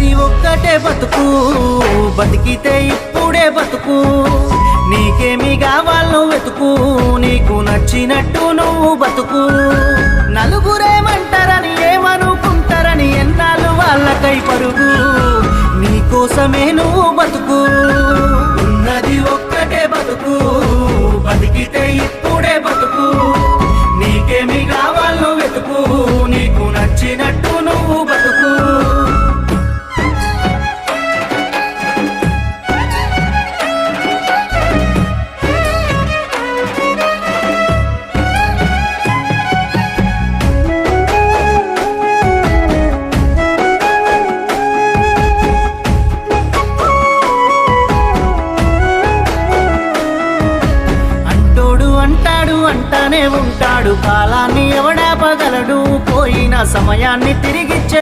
ఉన్నది ఒక్కటే బతుకు, బతికితే ఇప్పుడే బతుకు. నీకేమి కావాలో వెతుకు, నీకు నచ్చినట్టు నువ్వు బతుకు. నలుగురేమంటారని ఏమనుకుంటారని ఎన్నాళ్ళు వాళ్ళకై పరుగు, నీకోసమే నువ్వు బతుకు. ఉన్నది ఒక్కటే బతుకు, బతికితే ఇప్పుడే బతుకు. నీకేమి కావాలో వెతుకు, నీకు నచ్చినట్టు నువ్వు బతుకు. అంటానే ఉంటాడు, కాలాన్ని ఎవడాపగలడు, పోయిన సమయాన్ని తిరిగిచ్చే